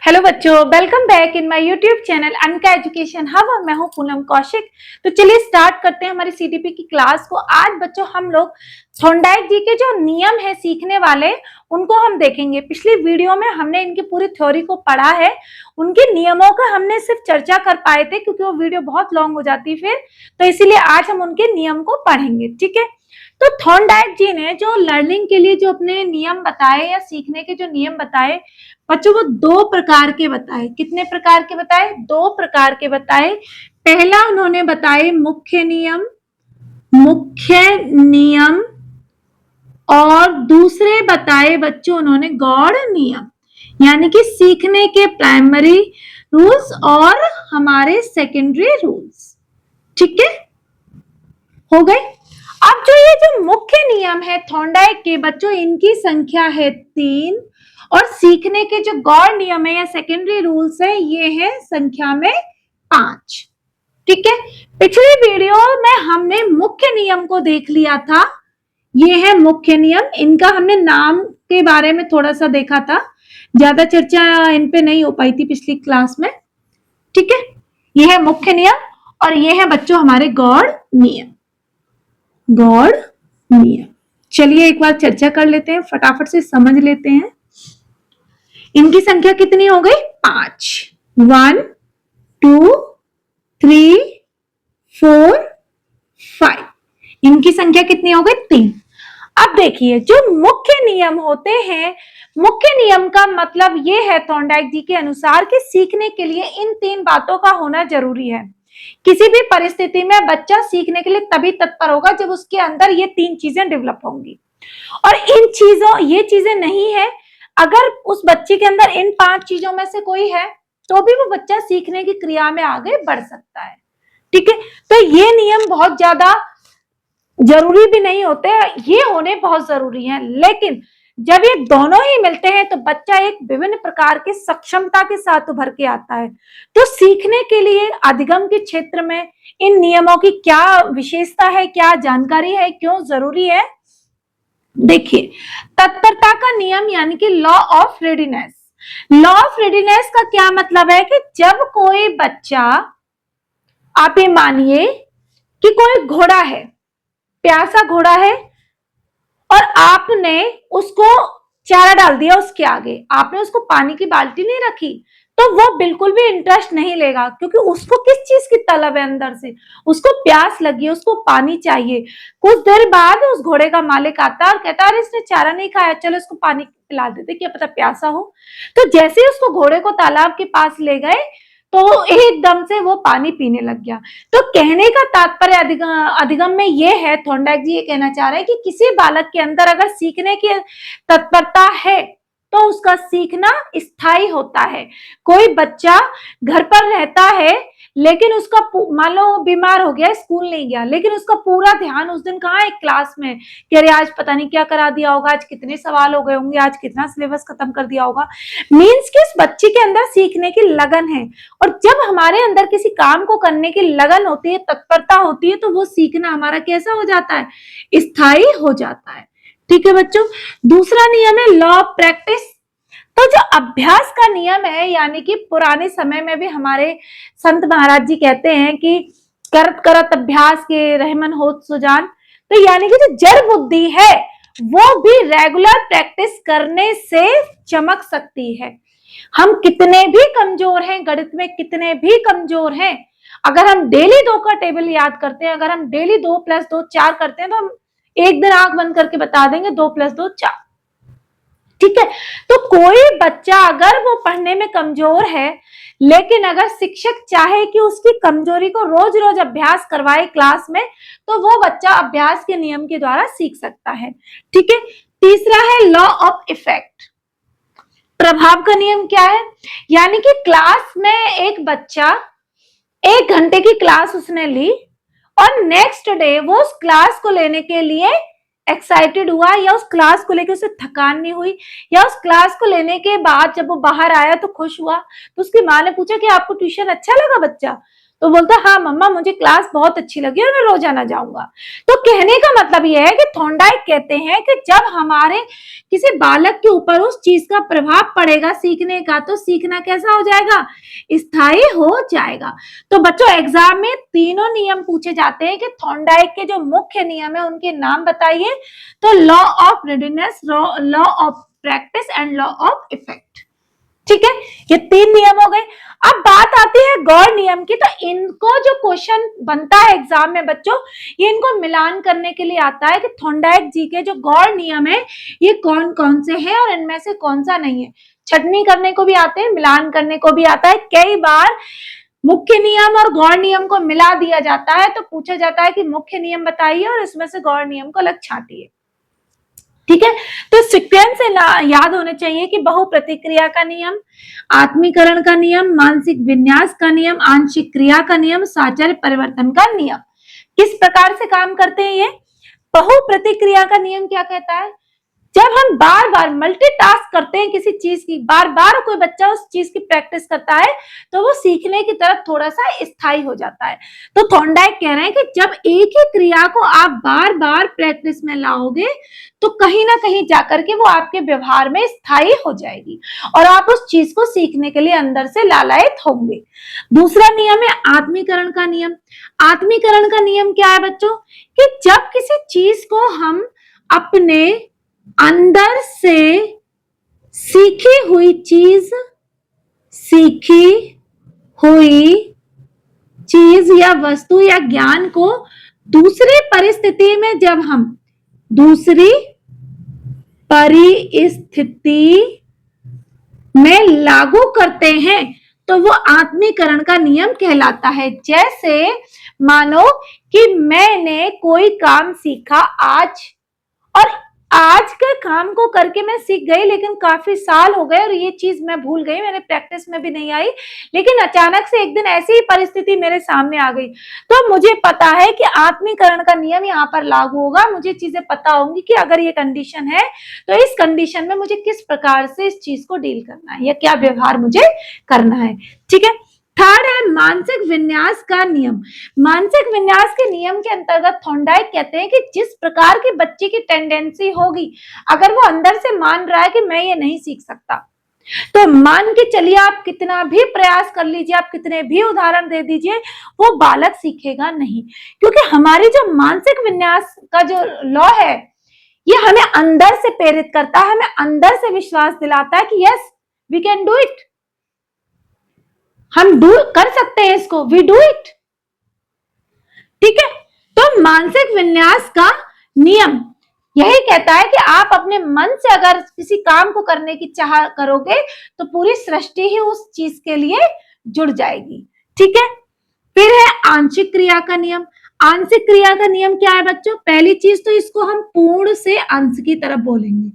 Hello बच्चों, welcome back in my YouTube channel Anka education hub और मैं हूं पूनम कौशिक। तो चलिए स्टार्ट करते हैं हमारी सीटीपी की क्लास को। आज बच्चों हम लोग थॉर्नडाइक जी के जो नियम है सीखने वाले उनको हम देखेंगे। पिछली वीडियो में हमने इनकी पूरी थ्योरी को पढ़ा है, उनके नियमों का हमने सिर्फ चर्चा कर पाए थे क्योंकि वो वीडियो बहुत लॉन्ग हो जाती फिर, तो इसीलिए आज हम उनके नियम को पढ़ेंगे। ठीक है, तो थॉर्नडाइक जी ने जो लर्निंग के लिए जो अपने नियम बताए या सीखने के जो नियम बताए बच्चों, वो दो प्रकार के बताए। कितने प्रकार के बताए? दो प्रकार के बताए। पहला उन्होंने बताए मुख्य नियम, मुख्य नियम, और दूसरे बताए बच्चों उन्होंने गौड़ नियम, यानी कि सीखने के प्राइमरी रूल्स और हमारे सेकेंडरी रूल्स। ठीक है, हो गए। अब जो मुख्य नियम है थॉर्नडाइक के बच्चों, इनकी संख्या है 3 और सीखने के जो गौड़ नियम है या सेकेंडरी रूल्स है ये है संख्या में 5। ठीक है, पिछले वीडियो में हमने मुख्य नियम को देख लिया था। ये है मुख्य नियम, इनका हमने नाम के बारे में थोड़ा सा देखा था, ज्यादा चर्चा इन पे नहीं हो पाई थी पिछली क्लास में। ठीक है, ये है मुख्य नियम और ये है बच्चों हमारे गौड़ नियम। गौड़ नियम, चलिए एक बार चर्चा कर लेते हैं, फटाफट से समझ लेते हैं। इनकी संख्या कितनी हो गई? 5। 1 2 3 4 5। इनकी संख्या कितनी हो गई? 3। अब देखिए, जो मुख्य नियम होते हैं, मुख्य नियम का मतलब ये है थॉर्नडाइक जी के अनुसार कि सीखने के लिए इन 3 बातों का होना जरूरी है। किसी भी परिस्थिति में बच्चा सीखने के लिए तभी तत्पर होगा जब उसके अंदर ये 3 चीजें डेवलप होंगी। और ये चीजें नहीं है, अगर उस बच्चे के अंदर इन 5 चीजों में से कोई है तो भी वो बच्चा सीखने की क्रिया में आगे बढ़ सकता है। ठीक है, तो ये नियम बहुत ज्यादा जरूरी भी नहीं होते, ये होने बहुत जरूरी है, लेकिन जब ये दोनों ही मिलते हैं तो बच्चा एक विभिन्न प्रकार की सक्षमता के साथ उभर के आता है। तो सीखने के लिए अधिगम के क्षेत्र में इन नियमों की क्या विशेषता है, क्या जानकारी है, क्यों जरूरी है? देखिए, तत्परता का नियम यानी कि law of readiness. Law of readiness का क्या मतलब है कि जब कोई बच्चा, आप ये मानिए कि कोई घोड़ा है, प्यासा घोड़ा है, और आपने उसको चारा डाल दिया उसके आगे, आपने उसको पानी की बाल्टी नहीं रखी, तो वो बिल्कुल भी इंटरेस्ट नहीं लेगा, क्योंकि उसको किस चीज की तलब है? अंदर से उसको प्यास लगी है, उसको पानी चाहिए। कुछ देर बाद उस घोड़े का मालिक आता है और कहता है अरे इसने चारा नहीं खाया, चलो इसको पानी पिला देते, क्या पता प्यासा हो। तो जैसे ही उसको घोड़े को तालाब के पास ले गए तो एकदम से वो पानी पीने लग गया। तो कहने का तात्पर्य अधिगम में ये है, थॉर्नडाइक जी ये कहना चाह रहे हैं कि किसी बालक के अंदर अगर सीखने की तत्परता है तो उसका सीखना स्थायी होता है। कोई बच्चा घर पर रहता है लेकिन उसका मान लो बीमार हो गया, स्कूल नहीं गया, लेकिन उसका पूरा ध्यान उस दिन कहाँ है? क्लास में, कि अरे आज पता नहीं क्या करा दिया होगा, आज कितने सवाल हो गए होंगे, आज कितना सिलेबस खत्म कर दिया होगा। मीन्स कि उस बच्चे के अंदर सीखने की लगन है, और जब हमारे अंदर किसी काम को करने की लगन होती है, तत्परता होती है, तो वो सीखना हमारा कैसा हो जाता है? स्थायी हो जाता है। ठीक है बच्चों, दूसरा नियम है लॉ ऑफ प्रैक्टिस। तो जो अभ्यास का नियम है, यानी कि पुराने समय में भी हमारे संत महाराज जी कहते हैं कि करत करत अभ्यास के रहमन होत सुजान। तो यानी कि जो जड़ बुद्धि है वो भी रेगुलर प्रैक्टिस करने से चमक सकती है। हम कितने भी कमजोर हैं, गणित में कितने भी कमजोर हैं, अगर हम डेली 2 का टेबल याद करते हैं, अगर हम डेली 2 + 2 4 करते हैं, तो हम एक दिन आंख बंद करके बता देंगे 2 + 2 4। ठीक है, तो कोई बच्चा अगर वो पढ़ने में कमजोर है, लेकिन अगर शिक्षक चाहे कि उसकी कमजोरी को रोज रोज अभ्यास करवाए क्लास में, तो वो बच्चा अभ्यास के नियम के द्वारा सीख सकता है। ठीक है, तीसरा है लॉ ऑफ इफेक्ट। प्रभाव का नियम क्या है? यानी कि क्लास में एक बच्चा 1 घंटे की क्लास उसने ली और नेक्स्ट डे वो उस क्लास को लेने के लिए एक्साइटेड हुआ, या उस क्लास को लेकर उसे थकान नहीं हुई, या उस क्लास को लेने के बाद जब वो बाहर आया तो खुश हुआ, तो उसकी माँ ने पूछा कि आपको ट्यूशन अच्छा लगा बच्चा? तो बोलता है हाँ मम्मा मुझे क्लास बहुत अच्छी लगी और मैं रोजाना जाऊंगा। तो कहने का मतलब यह है कि थॉर्नडाइक कहते हैं कि जब हमारे किसी बालक के ऊपर उस चीज का प्रभाव पड़ेगा सीखने का, तो सीखना कैसा हो जाएगा, स्थायी हो जाएगा। तो बच्चों एग्जाम में तीनों नियम पूछे जाते हैं कि थॉर्नडाइक के जो मुख्य नियम है उनके नाम बताइए। तो law of readiness, law of practice and law of effect. ठीक है, ये 3 नियम हो गए। अब बात आती है गौड़ नियम की। तो इनको जो क्वेश्चन बनता है एग्जाम में बच्चों, ये इनको मिलान करने के लिए आता है कि थॉर्नडाइक जी के जो गौड़ नियम है ये कौन कौन से हैं और इनमें से कौन सा नहीं है। छटनी करने को भी आते हैं, मिलान करने को भी आता है। कई बार मुख्य नियम और गौड़ नियम को मिला दिया जाता है, तो पूछा जाता है कि मुख्य नियम बताइए और इसमें से गौड़ नियम को अलग छांटिए। ठीक है, तो सीक्वेंस से याद होने चाहिए कि बहु प्रतिक्रिया का नियम, आत्मीकरण का नियम, मानसिक विन्यास का नियम, आंशिक क्रिया का नियम, साहचर्य परिवर्तन का नियम। किस प्रकार से काम करते हैं ये? बहु प्रतिक्रिया का नियम क्या कहता है? जब हम बार बार मल्टीटास्क करते हैं किसी चीज की, बार बार कोई बच्चा उस चीज की प्रैक्टिस करता है तो वो सीखने की तरफ थोड़ा सा स्थायी हो जाता है। तो थॉर्नडाइक कह रहे हैं कि जब एक ही क्रिया को आप बार बार प्रैक्टिस में लाओगे तो कहीं ना कहीं जाकर के वो आपके व्यवहार में स्थायी हो जाएगी और आप उस चीज को सीखने के लिए अंदर से लालायित होंगे। दूसरा नियम है आत्मीकरण का नियम। आत्मीकरण का नियम क्या है बच्चों? कि जब किसी चीज को हम अपने अंदर से सीखी हुई चीज या वस्तु या ज्ञान को दूसरी परिस्थिति में जब हम दूसरी परिस्थिति में लागू करते हैं तो वो आत्मीकरण का नियम कहलाता है। जैसे मानो कि मैंने कोई काम सीखा आज के काम को करके मैं सीख गई, लेकिन काफी साल हो गए और ये चीज मैं भूल गई, मेरे प्रैक्टिस में भी नहीं आई। लेकिन अचानक से एक दिन ऐसी ही परिस्थिति मेरे सामने आ गई तो मुझे पता है कि आत्मीकरण का नियम यहाँ पर लागू होगा। मुझे चीजें पता होंगी कि अगर ये कंडीशन है तो इस कंडीशन में मुझे किस प्रकार से इस चीज को डील करना है या क्या व्यवहार मुझे करना है। ठीक है, थर्ड है मानसिक विन्यास का नियम। मानसिक विन्यास के नियम के अंतर्गत थॉर्नडाइक कहते हैं कि जिस प्रकार की बच्चे की टेंडेंसी होगी, अगर वो अंदर से मान रहा है कि मैं ये नहीं सीख सकता, तो मान के चलिए आप कितना भी प्रयास कर लीजिए, आप कितने भी उदाहरण दे दीजिए, वो बालक सीखेगा नहीं। क्योंकि हमारी जो मानसिक विन्यास का जो लॉ है ये हमें अंदर से प्रेरित करता है, हमें अंदर से विश्वास दिलाता है कि yes we can do it, हम कर सकते हैं इसको, वी डू इट। ठीक है, तो मानसिक विन्यास का नियम यही कहता है कि आप अपने मन से अगर किसी काम को करने की चाह करोगे तो पूरी सृष्टि ही उस चीज के लिए जुड़ जाएगी। ठीक है, फिर है आंशिक क्रिया का नियम। आंशिक क्रिया का नियम क्या है बच्चों? पहली चीज तो इसको हम पूर्ण से अंश की तरफ बोलेंगे,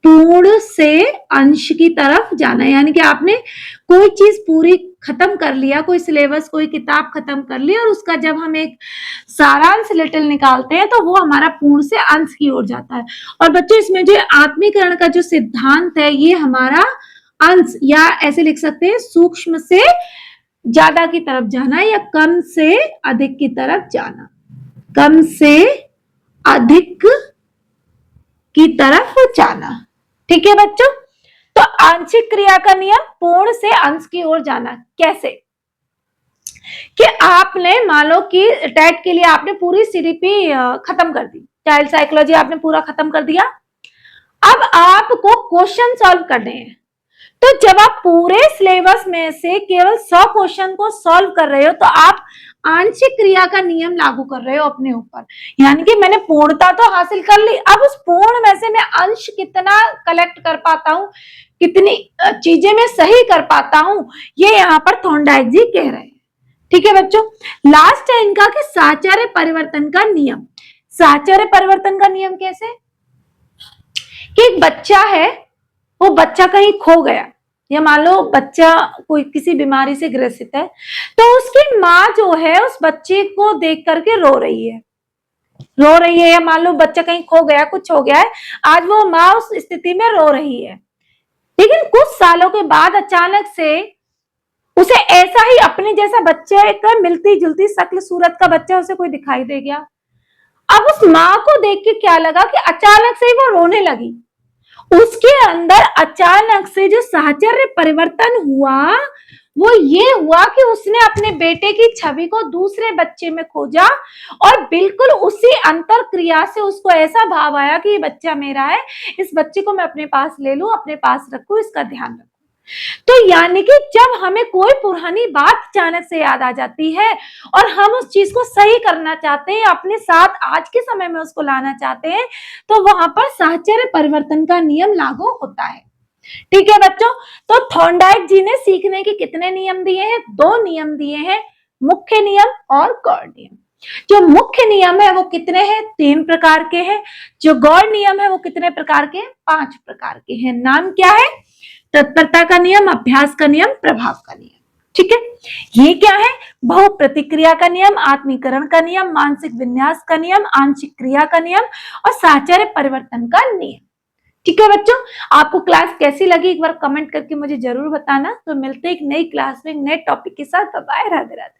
पूर्ण से अंश की तरफ जाना, यानी कि आपने कोई चीज पूरी खत्म कर लिया, कोई सिलेबस कोई किताब खत्म कर ली और उसका जब हम एक सारांश लिटिल निकालते हैं तो वो हमारा पूर्ण से अंश की ओर जाता है। और बच्चों इसमें जो आत्मीकरण का जो सिद्धांत है ये हमारा अंश, या ऐसे लिख सकते हैं सूक्ष्म से ज्यादा की तरफ जाना या कम से अधिक की तरफ जाना, कम से अधिक की तरफ जाना। ठीक है बच्चों, तो आंशिक क्रिया का नियम पूर्ण से अंश की ओर जाना कैसे? कि आपने मान लो कि टेट के लिए आपने पूरी सीडीपी खत्म कर दी, चाइल्ड साइकोलॉजी आपने पूरा खत्म कर दिया, अब आपको क्वेश्चन सॉल्व करने हैं। तो जब आप पूरे सिलेबस में से केवल 100 क्वेश्चन को सॉल्व कर रहे हो तो आप आंशिक क्रिया का नियम लागू कर रहे हो अपने ऊपर, यानी कि मैंने पूर्णता तो हासिल कर ली, अब उस पूर्ण में से मैं अंश कितना कलेक्ट कर पाता हूं, कितनी चीजें मैं सही कर पाता हूं, ये यहाँ पर थॉर्नडाइक जी कह रहे हैं। ठीक है बच्चों, लास्ट है इनका कि साहचर्य परिवर्तन का नियम। साहचर्य परिवर्तन का नियम कैसे? कि एक बच्चा है, वो बच्चा कहीं खो गया, या मान लो बच्चा कोई किसी बीमारी से ग्रसित है, तो उसकी माँ जो है उस बच्चे को देख करके रो रही है, या मान लो बच्चा कहीं खो गया, कुछ हो गया है, आज वो माँ उस स्थिति में रो रही है। लेकिन कुछ सालों के बाद अचानक से उसे ऐसा ही अपने जैसा बच्चे का मिलती जुलती शक्ल सूरत का बच्चा उसे कोई दिखाई दे गया। अब उस माँ को देख के क्या लगा कि अचानक से ही वो रोने लगी। उसके अंदर अचानक से जो साहचर्य परिवर्तन हुआ वो ये हुआ कि उसने अपने बेटे की छवि को दूसरे बच्चे में खोजा और बिल्कुल उसी अंतर क्रिया से उसको ऐसा भाव आया कि ये बच्चा मेरा है, इस बच्चे को मैं अपने पास ले लूं, अपने पास रखूं, इसका ध्यान रखूं। तो यानी कि जब हमें कोई पुरानी बात अचानक से याद आ जाती है और हम उस चीज को सही करना चाहते हैं, अपने साथ आज के समय में उसको लाना चाहते हैं, तो वहां पर साहचर्य परिवर्तन का नियम लागू होता है। ठीक है बच्चों, तो थॉर्नडाइक जी ने सीखने के कितने नियम दिए हैं? 2 नियम दिए हैं, मुख्य नियम और गौड़ नियम। जो मुख्य नियम है वो कितने हैं? 3 प्रकार के हैं। जो गौड़ नियम है वो कितने प्रकार के हैं? 5 प्रकार के हैं। नाम क्या है? तत्परता का नियम, अभ्यास का नियम, प्रभाव का नियम। ठीक है, ये क्या है? बहु प्रतिक्रिया का नियम, आत्मीकरण का नियम, मानसिक विन्यास का नियम, आंशिक क्रिया का नियम और साहचर्य परिवर्तन का नियम। ठीक है बच्चों, आपको क्लास कैसी लगी एक बार कमेंट करके मुझे जरूर बताना। तो मिलते हैं एक नई क्लास में एक नए टॉपिक के साथ। बाय, राधे राधे।